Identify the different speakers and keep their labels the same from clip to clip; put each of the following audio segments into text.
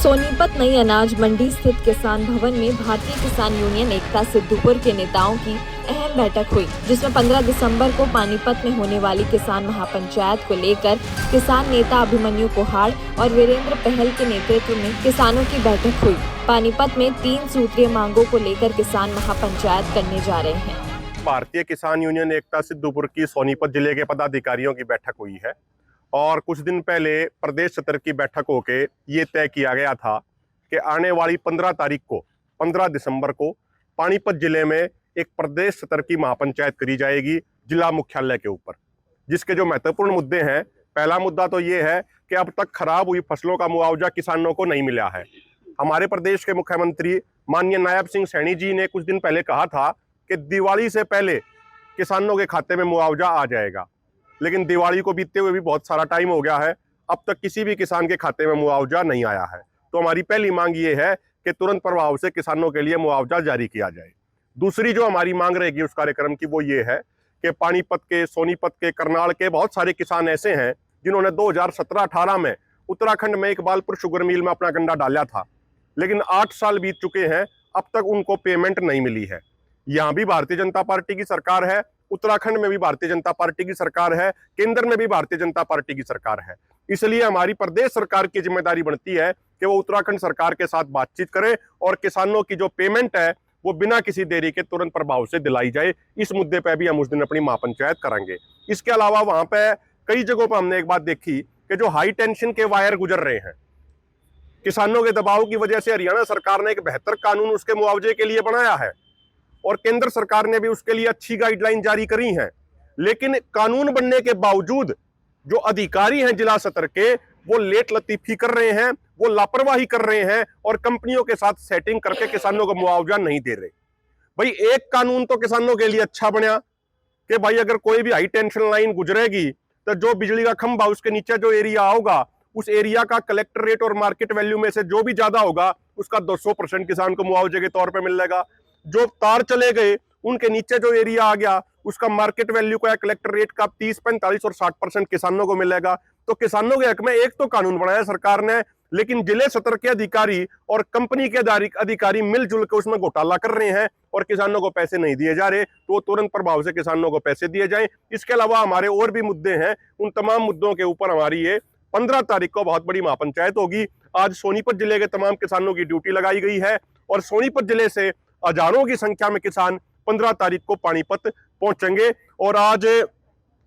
Speaker 1: सोनीपत नई अनाज मंडी स्थित किसान भवन में भारतीय किसान यूनियन एकता सिद्धपुर के नेताओं की अहम बैठक हुई, जिसमें 15 दिसंबर को पानीपत में होने वाली किसान महापंचायत को लेकर किसान नेता अभिमन्यु कोहाड़ और वीरेंद्र पहल के नेतृत्व में किसानों की बैठक हुई। पानीपत में 3 सूत्रीय मांगों को लेकर किसान महापंचायत करने जा रहे हैं।
Speaker 2: भारतीय किसान यूनियन एकता सिद्धपुर की सोनीपत जिले के पदाधिकारियों की बैठक हुई है और कुछ दिन पहले प्रदेश सत्र की बैठक होकर ये तय किया गया था कि आने वाली 15 दिसंबर को पानीपत जिले में एक प्रदेश सत्र की महापंचायत करी जाएगी जिला मुख्यालय के ऊपर, जिसके जो महत्वपूर्ण मुद्दे हैं। पहला मुद्दा तो ये है कि अब तक खराब हुई फसलों का मुआवजा किसानों को नहीं मिला है। हमारे प्रदेश के मुख्यमंत्री माननीय नायब सिंह सैनी जी ने कुछ दिन पहले कहा था कि दिवाली से पहले किसानों के खाते में मुआवजा आ जाएगा, लेकिन दिवाली को बीतते हुए भी बहुत सारा टाइम हो गया है, अब तक किसी भी किसान के खाते में मुआवजा नहीं आया है। तो हमारी पहली मांग ये है कि तुरंत प्रभाव से किसानों के लिए मुआवजा जारी किया जाए। दूसरी जो हमारी मांग रहेगी उस कार्यक्रम की वो ये है कि पानीपत के, सोनीपत के, करनाल के बहुत सारे किसान ऐसे हैं जिन्होंने 2017-18 में उत्तराखंड में इकबालपुर शुगर मिल में अपना गन्ना डाला था, लेकिन 8 साल बीत चुके हैं, अब तक उनको पेमेंट नहीं मिली है। यहाँ भी भारतीय जनता पार्टी की सरकार है, उत्तराखंड में भी भारतीय जनता पार्टी की सरकार है, केंद्र में भी भारतीय जनता पार्टी की सरकार है। इसलिए हमारी प्रदेश सरकार की जिम्मेदारी बनती है कि वो उत्तराखंड सरकार के साथ बातचीत करे और किसानों की जो पेमेंट है वो बिना किसी देरी के तुरंत प्रभाव से दिलाई जाए। इस मुद्दे पर भी हम उस दिन अपनी महापंचायत करेंगे। इसके अलावा वहां पे कई जगहों पर हमने एक बात देखी कि जो हाई टेंशन के वायर गुजर रहे हैं, किसानों के दबाव की वजह से हरियाणा सरकार ने एक बेहतर कानून उसके मुआवजे के लिए बनाया है और केंद्र सरकार ने भी उसके लिए अच्छी गाइडलाइन जारी करी है, लेकिन कानून बनने के बावजूद जो अधिकारी हैं जिला सत्र के वो लेट लतीफी कर रहे हैं, वो लापरवाही कर रहे हैं और कंपनियों के साथ सेटिंग करके किसानों को मुआवजा नहीं दे रहे। भाई एक कानून तो किसानों के लिए अच्छा बना कि भाई अगर कोई भी हाई टेंशन लाइन गुजरेगी तो जो बिजली का खंभा उसके नीचे जो एरिया होगा उस एरिया का कलेक्टर रेट और मार्केट वैल्यू में से जो भी ज्यादा होगा उसका 200% किसान को मुआवजे के तौर पर मिलेगा। जो तार चले गए उनके नीचे जो एरिया आ गया उसका मार्केट वैल्यू का कलेक्टर रेट का 30, 45 और 60% किसानों को मिलेगा। तो किसानों के हक में एक तो कानून बनाया सरकार ने, लेकिन जिले सत्र के अधिकारी और कंपनी के अधिकारी मिलजुल के उसमें घोटाला कर रहे हैं और किसानों को पैसे नहीं दिए जा रहे। तो तुरंत प्रभाव से किसानों को पैसे दिए जाएं। इसके अलावा हमारे और भी मुद्दे हैं, उन तमाम मुद्दों के ऊपर हमारी ये 15 तारीख को बहुत बड़ी महापंचायत होगी। आज सोनीपत जिले के तमाम किसानों की ड्यूटी लगाई गई है और सोनीपत जिले से हजारों की संख्या में किसान 15 तारीख को पानीपत पहुंचेंगे। और आज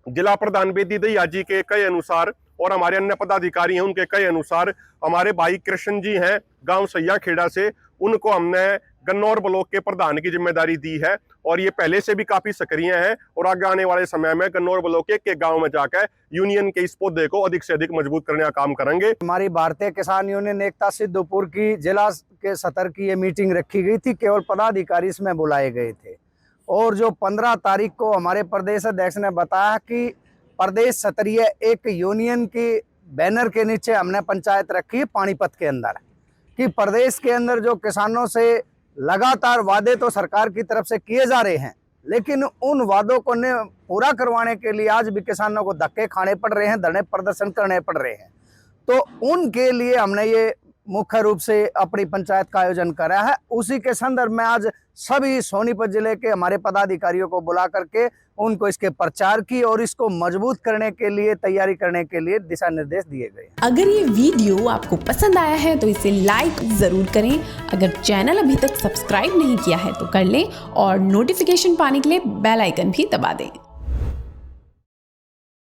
Speaker 2: जिला प्रधान बेदी दहिया जी के कहे अनुसार और हमारे अन्य पदाधिकारी हैं उनके कहे अनुसार हमारे भाई कृष्ण जी हैं गांव सैया खेड़ा से, उनको हमने गन्नौर ब्लॉक के प्रधान की जिम्मेदारी दी है और ये पहले से भी काफी सक्रिय हैं और आगे आने वाले समय में गन्नौर ब्लॉक के गांव में जाकर यूनियन के इस पौधे को अधिक से अधिक मजबूत करने का काम करेंगे।
Speaker 3: हमारी भारतीय किसान यूनियन एकता सिद्धपुर की जिला के सत्र की ये मीटिंग रखी गई थी, केवल पदाधिकारी इसमें बुलाए गए थे और जो 15 तारीख को हमारे प्रदेश अध्यक्ष ने बताया कि प्रदेश स्तरीय एक यूनियन के बैनर के नीचे हमने पंचायत रखी है पानीपत के अंदर, कि प्रदेश के अंदर जो किसानों से लगातार वादे तो सरकार की तरफ से किए जा रहे हैं, लेकिन उन वादों को ने पूरा करवाने के लिए आज भी किसानों को धक्के खाने पड़ रहे हैं, धरने प्रदर्शन करने पड़ रहे हैं। तो उनके लिए हमने ये मुख्य रूप से अपनी पंचायत का आयोजन करा है। उसी के संदर्भ में आज सभी सोनीपत जिले के हमारे पदाधिकारियों को बुला करके उनको इसके प्रचार की और इसको मजबूत करने के लिए तैयारी करने के लिए दिशा निर्देश दिए गए।
Speaker 4: अगर ये वीडियो आपको पसंद आया है तो इसे लाइक जरूर करें। अगर चैनल अभी तक सब्सक्राइब नहीं किया है तो कर लें और नोटिफिकेशन पाने के लिए बेल आइकन भी दबा दें।